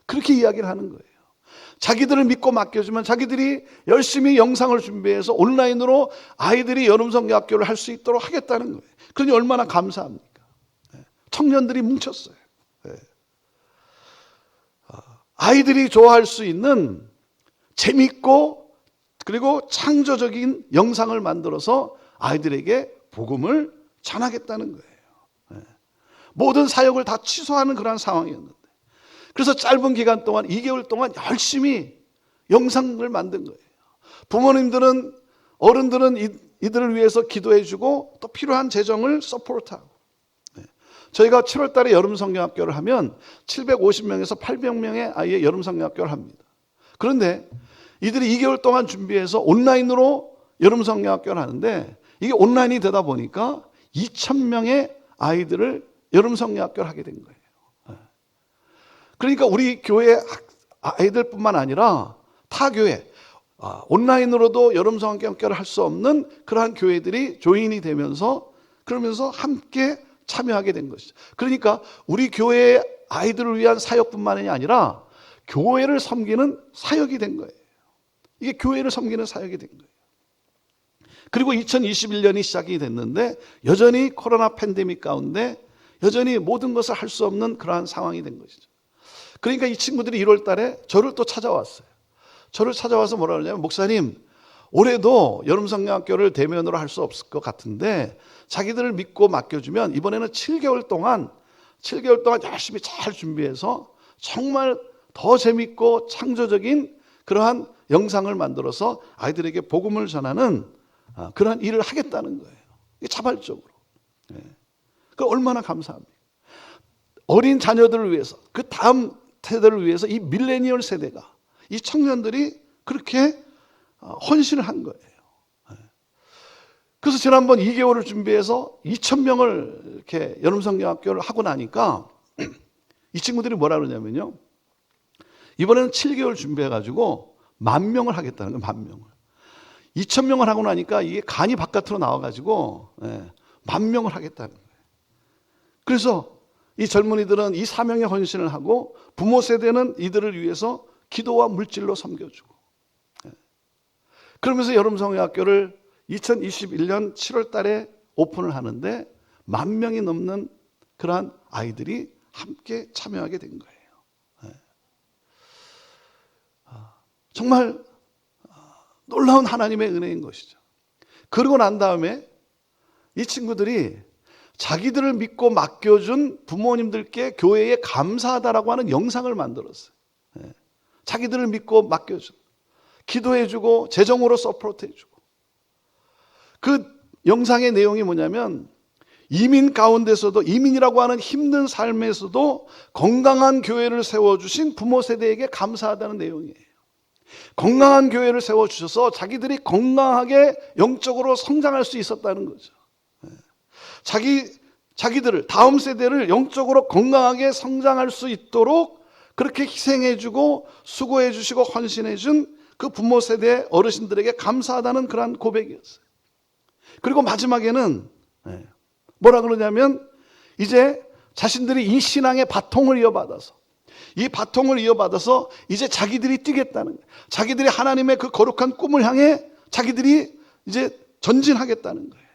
그렇게 이야기를 하는 거예요. 자기들을 믿고 맡겨주면 자기들이 열심히 영상을 준비해서 온라인으로 아이들이 여름 성경학교를 할 수 있도록 하겠다는 거예요. 그러니 얼마나 감사합니까? 청년들이 뭉쳤어요. 아이들이 좋아할 수 있는 재밌고 그리고 창조적인 영상을 만들어서 아이들에게 복음을 전하겠다는 거예요. 모든 사역을 다 취소하는 그런 상황이었는데 그래서 짧은 기간 동안 2개월 동안 열심히 영상을 만든 거예요. 부모님들은, 어른들은 이들을 위해서 기도해 주고 또 필요한 재정을 서포트하고 저희가 7월 달에 여름 성경학교를 하면 750명에서 800명의 아이의 여름 성경학교를 합니다. 그런데 이들이 2개월 동안 준비해서 온라인으로 여름 성경학교를 하는데 이게 온라인이 되다 보니까 2,000명의 아이들을 여름 성경학교를 하게 된 거예요. 그러니까 우리 교회 아이들뿐만 아니라 타 교회, 온라인으로도 여름 성경학교를 할 수 없는 그러한 교회들이 조인이 되면서 그러면서 함께 참여하게 된 것이죠. 그러니까 우리 교회의 아이들을 위한 사역뿐만이 아니라 교회를 섬기는 사역이 된 거예요. 이게 교회를 섬기는 사역이 된 거예요. 그리고 2021년이 시작이 됐는데 여전히 코로나 팬데믹 가운데 여전히 모든 것을 할 수 없는 그러한 상황이 된 것이죠. 그러니까 이 친구들이 1월 달에 저를 또 찾아왔어요. 저를 찾아와서 뭐라 그러냐면, 목사님, 올해도 여름 성경학교를 대면으로 할 수 없을 것 같은데 자기들을 믿고 맡겨주면 이번에는 7개월 동안 열심히 잘 준비해서 정말 더 재밌고 창조적인 그러한 영상을 만들어서 아이들에게 복음을 전하는 그러한 일을 하겠다는 거예요. 이게 자발적으로. 그 얼마나 감사합니까? 어린 자녀들을 위해서, 그 다음 세대를 위해서 이 밀레니얼 세대가, 이 청년들이 그렇게 헌신을 한 거예요. 그래서 지난번 2개월을 준비해서 2,000명을 이렇게 여름성경학교를 하고 나니까 이 친구들이 뭐라 그러냐면요, 이번에는 7개월 준비해가지고 10,000명을 하겠다는 거예요. 10,000명을. 2,000명을 하고 나니까 이게 간이 바깥으로 나와가지고 10,000명을 하겠다는 거예요. 그래서 이 젊은이들은 이 사명에 헌신을 하고 부모 세대는 이들을 위해서 기도와 물질로 섬겨주고, 그러면서 여름성경학교를 2021년 7월 달에 오픈을 하는데 10,000명이 넘는 그러한 아이들이 함께 참여하게 된 거예요. 정말 놀라운 하나님의 은혜인 것이죠. 그러고 난 다음에 이 친구들이 자기들을 믿고 맡겨준 부모님들께 교회에 감사하다라고 하는 영상을 만들었어요. 자기들을 믿고 맡겨준, 기도해주고 재정으로 서포트해주고. 그 영상의 내용이 뭐냐면, 이민 가운데서도, 이민이라고 하는 힘든 삶에서도 건강한 교회를 세워주신 부모 세대에게 감사하다는 내용이에요. 건강한 교회를 세워주셔서 자기들이 건강하게 영적으로 성장할 수 있었다는 거죠. 자기들을, 다음 세대를 영적으로 건강하게 성장할 수 있도록 그렇게 희생해주고 수고해주시고 헌신해준 그 부모 세대 어르신들에게 감사하다는 그러한 고백이었어요. 그리고 마지막에는 뭐라 그러냐면, 이제 자신들이 이 신앙의 바통을 이어받아서, 이 바통을 이어받아서 이제 자기들이 뛰겠다는 거예요. 자기들이 하나님의 그 거룩한 꿈을 향해 자기들이 이제 전진하겠다는 거예요.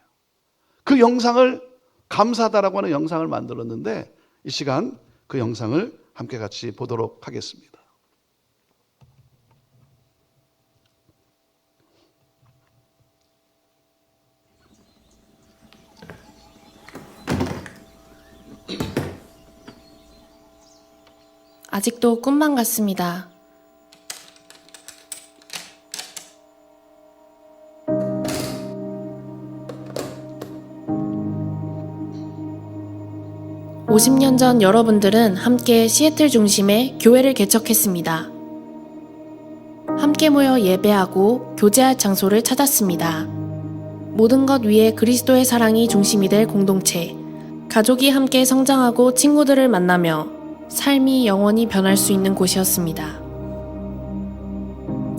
그 영상을, 감사하다라고 하는 영상을 만들었는데, 이 시간 그 영상을 함께 같이 보도록 하겠습니다. 아직도 꿈만 같습니다. (50년) 전 여러분들은 함께 시애틀 중심에 교회를 개척했습니다. 함께 모여 예배하고 교제할 장소를 찾았습니다. 모든 것 위에 그리스도의 사랑이 중심이 될 공동체, 가족이 함께 성장하고 친구들을 만나며 삶이 영원히 변할 수 있는 곳이었습니다.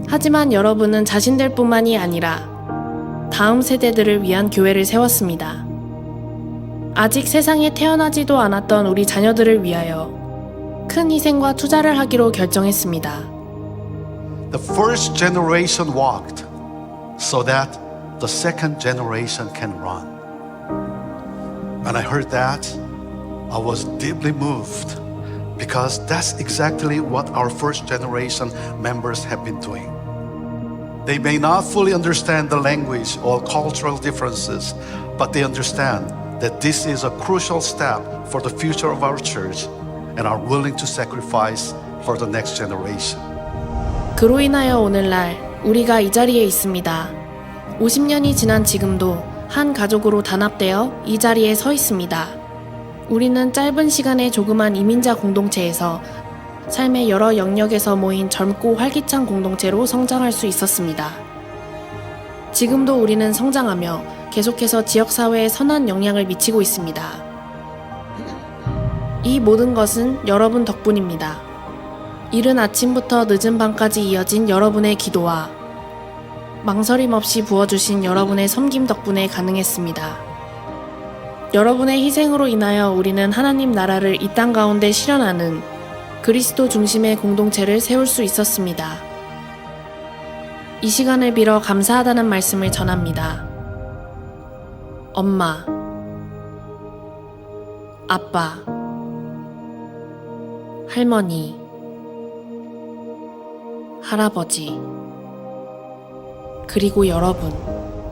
하지만 여러분은 자신들뿐만이 아니라 다음 세대들을 위한 교회를 세웠습니다. 아직 세상에 태어나지도 않았던 우리 자녀들을 위하여 큰 희생과 투자를 하기로 결정했습니다. The first generation walked so that the second generation can run. When I heard that, I was deeply moved because that's exactly what our first generation members have been doing. They may not fully understand the language or cultural differences, but they understand that this is a crucial step for the future of our church and are willing to sacrifice for the next generation. 그로 인하여 오늘날 우리가 이 자리에 있습니다. 50년이 지난 지금도 한 가족으로 단합되어 이 자리에 서 있습니다. 우리는 짧은 시간에 조그만 이민자 공동체에서 삶의 여러 영역에서 모인 젊고 활기찬 공동체로 성장할 수 있었습니다. 지금도 우리는 성장하며 계속해서 지역사회에 선한 영향을 미치고 있습니다. 이 모든 것은 여러분 덕분입니다. 이른 아침부터 늦은 밤까지 이어진 여러분의 기도와 망설임 없이 부어주신 여러분의 섬김 덕분에 가능했습니다. 여러분의 희생으로 인하여 우리는 하나님 나라를 이 땅 가운데 실현하는 그리스도 중심의 공동체를 세울 수 있었습니다. 이 시간을 빌어 감사하다는 말씀을 전합니다. 엄마, 아빠, 할머니, 할아버지, 그리고 여러분,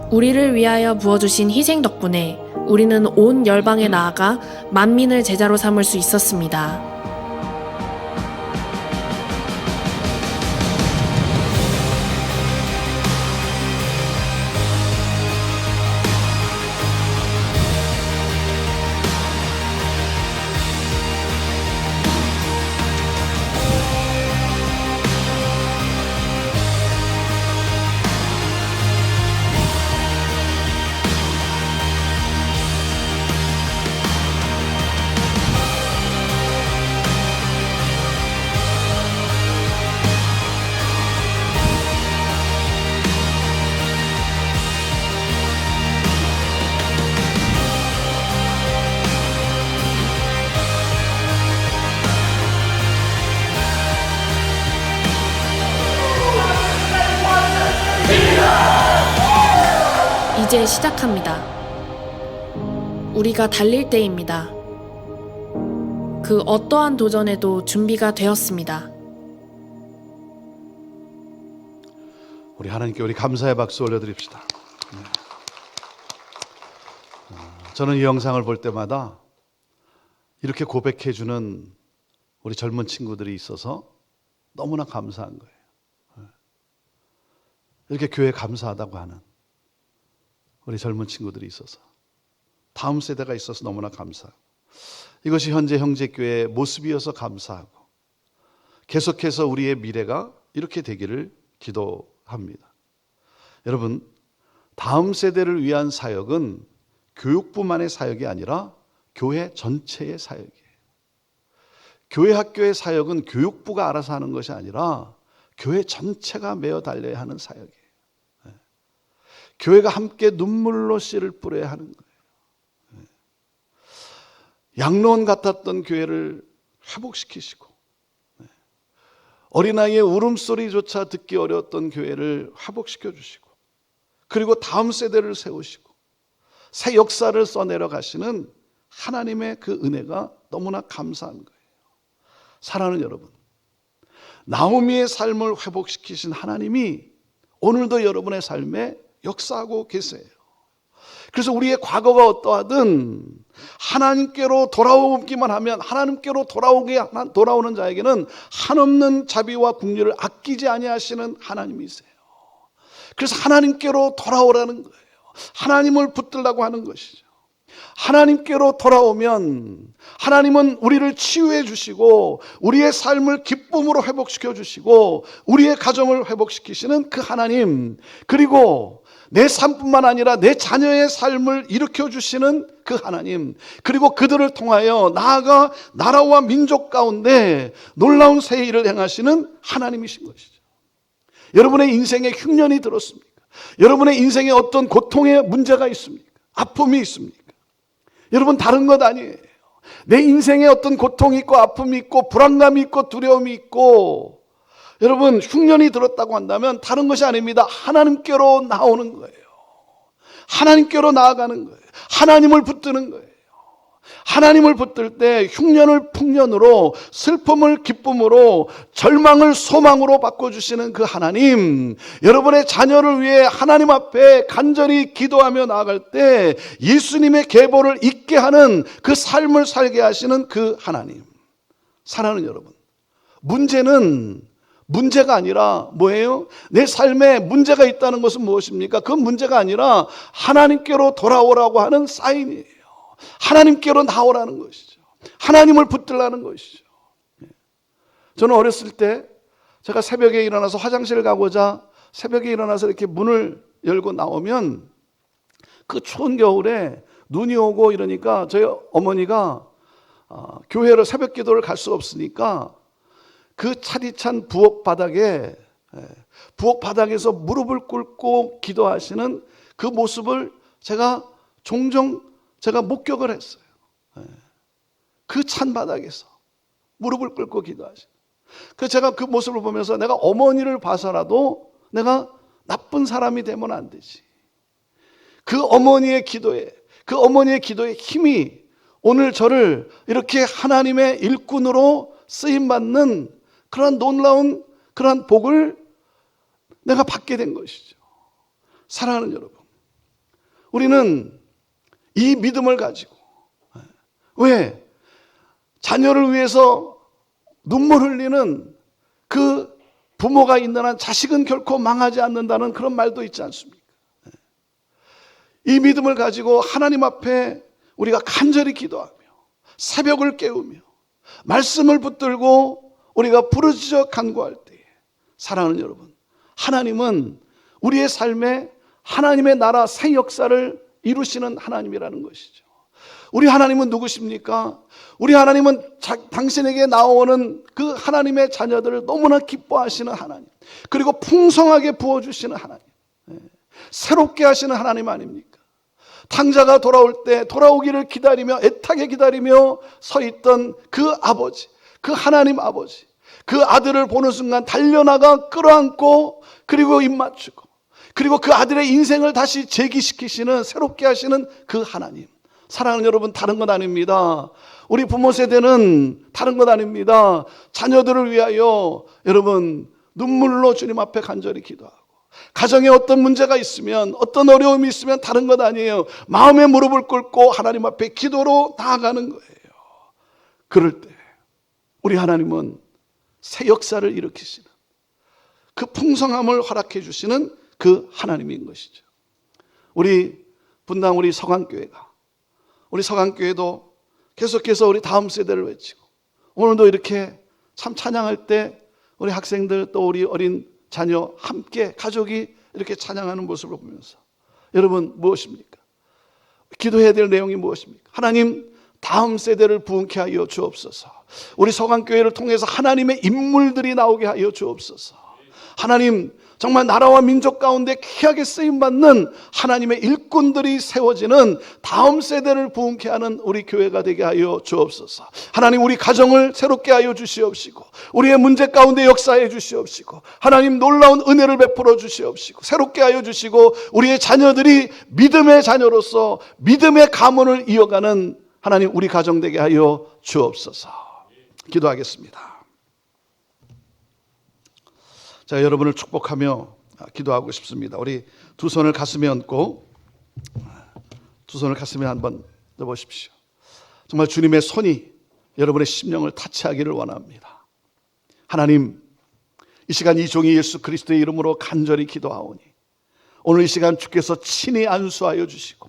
우리를 위하여 부어주신 희생 덕분에 우리는 온 열방에 나아가 만민을 제자로 삼을 수 있었습니다. 이제 시작합니다. 우리가 달릴 때입니다. 그 어떠한 도전에도 준비가 되었습니다. 우리 하나님께 우리 감사의 박수 올려드립시다. 저는 이 영상을 볼 때마다 이렇게 고백해주는 우리 젊은 친구들이 있어서 너무나 감사한 거예요. 이렇게 교회에 감사하다고 하는 우리 젊은 친구들이 있어서, 다음 세대가 있어서 너무나 감사하고, 이것이 현재 형제교회의 모습이어서 감사하고, 계속해서 우리의 미래가 이렇게 되기를 기도합니다. 여러분, 다음 세대를 위한 사역은 교육부만의 사역이 아니라 교회 전체의 사역이에요. 교회 학교의 사역은 교육부가 알아서 하는 것이 아니라 교회 전체가 메어 달려야 하는 사역이에요. 교회가 함께 눈물로 씨를 뿌려야 하는 거예요. 양로원 같았던 교회를 회복시키시고, 어린아이의 울음소리조차 듣기 어려웠던 교회를 회복시켜 주시고, 그리고 다음 세대를 세우시고 새 역사를 써내려 가시는 하나님의 그 은혜가 너무나 감사한 거예요. 사랑하는 여러분, 나오미의 삶을 회복시키신 하나님이 오늘도 여러분의 삶에 역사하고 계세요. 그래서 우리의 과거가 어떠하든 하나님께로 돌아오기만 하면, 하나님께로 돌아오는 자에게는 한없는 자비와 긍휼을 아끼지 아니하시는 하나님이세요. 그래서 하나님께로 돌아오라는 거예요. 하나님을 붙들라고 하는 것이죠. 하나님께로 돌아오면 하나님은 우리를 치유해 주시고 우리의 삶을 기쁨으로 회복시켜 주시고 우리의 가정을 회복시키시는 그 하나님, 그리고 내 삶뿐만 아니라 내 자녀의 삶을 일으켜 주시는 그 하나님, 그리고 그들을 통하여 나아가 나라와 민족 가운데 놀라운 새 일을 행하시는 하나님이신 것이죠. 여러분의 인생에 흉년이 들었습니까? 여러분의 인생에 어떤 고통의 문제가 있습니까? 아픔이 있습니까? 여러분, 다른 것 아니에요. 내 인생에 어떤 고통이 있고 아픔이 있고 불안감이 있고 두려움이 있고, 여러분, 흉년이 들었다고 한다면 다른 것이 아닙니다. 하나님께로 나오는 거예요. 하나님께로 나아가는 거예요. 하나님을 붙드는 거예요. 하나님을 붙들 때 흉년을 풍년으로, 슬픔을 기쁨으로, 절망을 소망으로 바꿔주시는 그 하나님, 여러분의 자녀를 위해 하나님 앞에 간절히 기도하며 나아갈 때 예수님의 계보를 잊게 하는 그 삶을 살게 하시는 그 하나님. 사랑하는 여러분, 문제가 아니라 뭐예요? 내 삶에 문제가 있다는 것은 무엇입니까? 그 문제가 아니라 하나님께로 돌아오라고 하는 사인이에요. 하나님께로 나오라는 것이죠. 하나님을 붙들라는 것이죠. 저는 어렸을 때 제가 새벽에 일어나서 화장실 가고자 새벽에 일어나서 이렇게 문을 열고 나오면 그 추운 겨울에 눈이 오고 이러니까 저희 어머니가 교회로 새벽 기도를 갈 수 없으니까 그 차디찬 부엌 바닥에서 무릎을 꿇고 기도하시는 그 모습을 제가 종종 목격을 했어요. 그 찬 바닥에서 무릎을 꿇고 기도하시는. 그래서 제가 그 모습을 보면서 내가 어머니를 봐서라도 내가 나쁜 사람이 되면 안 되지. 그 어머니의 기도에 힘이 오늘 저를 이렇게 하나님의 일꾼으로 쓰임받는 그런 놀라운 그런 복을 내가 받게 된 것이죠. 사랑하는 여러분, 우리는 이 믿음을 가지고, 왜? 자녀를 위해서 눈물 흘리는 그 부모가 있는 한 자식은 결코 망하지 않는다는 그런 말도 있지 않습니까? 이 믿음을 가지고 하나님 앞에 우리가 간절히 기도하며 새벽을 깨우며 말씀을 붙들고 우리가 부르짖어 간구할 때에, 사랑하는 여러분, 하나님은 우리의 삶에 하나님의 나라 새 역사를 이루시는 하나님이라는 것이죠. 우리 하나님은 누구십니까? 우리 하나님은 당신에게 나오는 그 하나님의 자녀들을 너무나 기뻐하시는 하나님, 그리고 풍성하게 부어주시는 하나님, 새롭게 하시는 하나님 아닙니까? 탕자가 돌아올 때 돌아오기를 기다리며 애타게 기다리며 서 있던 그 아버지, 그 하나님 아버지, 그 아들을 보는 순간 달려나가 끌어안고 그리고 입 맞추고, 그리고 그 아들의 인생을 다시 재기시키시는, 새롭게 하시는 그 하나님. 사랑하는 여러분, 다른 것 아닙니다. 우리 부모 세대는 다른 것 아닙니다. 자녀들을 위하여 여러분 눈물로 주님 앞에 간절히 기도하고, 가정에 어떤 문제가 있으면, 어떤 어려움이 있으면 다른 것 아니에요. 마음의 무릎을 꿇고 하나님 앞에 기도로 나아가는 거예요. 그럴 때 우리 하나님은 새 역사를 일으키시는, 그 풍성함을 허락해 주시는 그 하나님인 것이죠. 우리 분당 우리 서강교회도 계속해서 우리 다음 세대를 외치고, 오늘도 이렇게 참 찬양할 때 우리 학생들 또 우리 어린 자녀 함께 가족이 이렇게 찬양하는 모습을 보면서 여러분 무엇입니까? 기도해야 될 내용이 무엇입니까? 하나님, 다음 세대를 부흥케 하여 주옵소서. 우리 서강교회를 통해서 하나님의 인물들이 나오게 하여 주옵소서. 하나님, 정말 나라와 민족 가운데 귀하게 쓰임받는 하나님의 일꾼들이 세워지는 다음 세대를 부흥케 하는 우리 교회가 되게 하여 주옵소서. 하나님, 우리 가정을 새롭게 하여 주시옵시고, 우리의 문제 가운데 역사해 주시옵시고, 하나님 놀라운 은혜를 베풀어 주시옵시고, 새롭게 하여 주시고, 우리의 자녀들이 믿음의 자녀로서 믿음의 가문을 이어가는 하나님 우리 가정 되게 하여 주옵소서. 기도하겠습니다. 자, 여러분을 축복하며 기도하고 싶습니다. 우리 두 손을 가슴에 얹고 두 손을 가슴에 한번 넣어보십시오. 정말 주님의 손이 여러분의 심령을 타치하기를 원합니다. 하나님, 이 시간 이 종이 예수 그리스도의 이름으로 간절히 기도하오니 오늘 이 시간 주께서 친히 안수하여 주시고,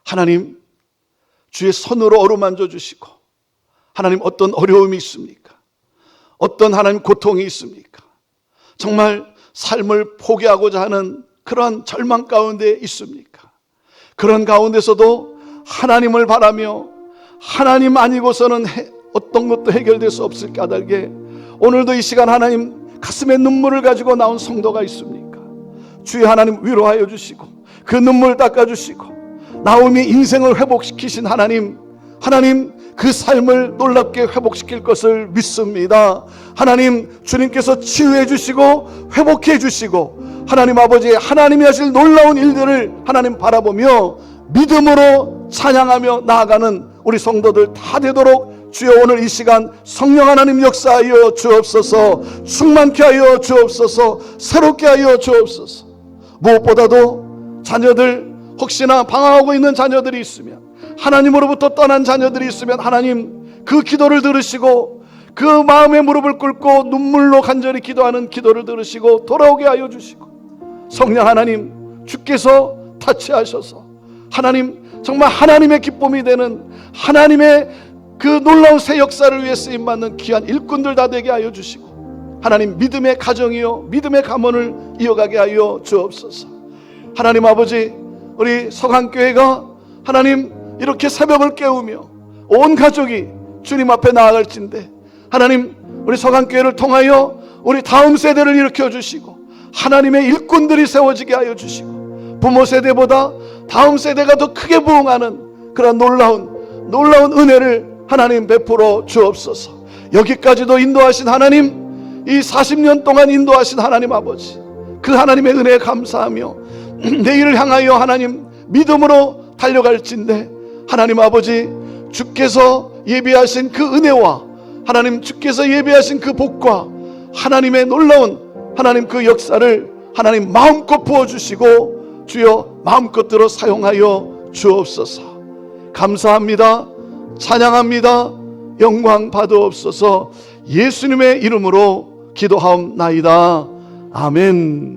하나님 주의 손으로 어루만져 주시고, 하나님 어떤 어려움이 있습니까? 어떤 하나님 고통이 있습니까? 정말 삶을 포기하고자 하는 그러한 절망 가운데 있습니까? 그런 가운데서도 하나님을 바라며 하나님 아니고서는 어떤 것도 해결될 수 없을 까닭에 오늘도 이 시간 하나님 가슴에 눈물을 가지고 나온 성도가 있습니까? 주의 하나님 위로하여 주시고 그 눈물 닦아주시고 나오미 인생을 회복시키신 하나님 그 삶을 놀랍게 회복시킬 것을 믿습니다. 하나님, 주님께서 치유해 주시고 회복해 주시고, 하나님 아버지, 하나님이 하실 놀라운 일들을 하나님 바라보며 믿음으로 찬양하며 나아가는 우리 성도들 다 되도록 주여 오늘 이 시간 성령 하나님 역사하여 주옵소서. 충만케 하여 주옵소서. 새롭게 하여 주옵소서. 무엇보다도 자녀들, 혹시나 방황하고 있는 자녀들이 있으면, 하나님으로부터 떠난 자녀들이 있으면 하나님 그 기도를 들으시고 그 마음의 무릎을 꿇고 눈물로 간절히 기도하는 기도를 들으시고 돌아오게 하여 주시고, 성령 하나님 주께서 타치하셔서 하나님 정말 하나님의 기쁨이 되는 하나님의 그 놀라운 새 역사를 위해 쓰임받는 귀한 일꾼들 다 되게 하여 주시고, 하나님 믿음의 가정이요 믿음의 가문을 이어가게 하여 주옵소서. 하나님 아버지, 우리 서강교회가 하나님 이렇게 새벽을 깨우며 온 가족이 주님 앞에 나아갈진데, 하나님 우리 서강교회를 통하여 우리 다음 세대를 일으켜 주시고 하나님의 일꾼들이 세워지게 하여 주시고, 부모 세대보다 다음 세대가 더 크게 부흥하는 그런 놀라운 은혜를 하나님 베풀어 주옵소서. 여기까지도 인도하신 하나님, 이 40년 동안 인도하신 하나님 아버지, 그 하나님의 은혜에 감사하며 내일을 향하여 하나님 믿음으로 달려갈진데, 하나님 아버지 주께서 예비하신 그 은혜와 하나님 주께서 예비하신 그 복과 하나님의 놀라운 하나님 그 역사를 하나님 마음껏 부어주시고 주여 마음껏들어 사용하여 주옵소서. 감사합니다. 찬양합니다. 영광 받으옵소서. 예수님의 이름으로 기도하옵나이다. 아멘.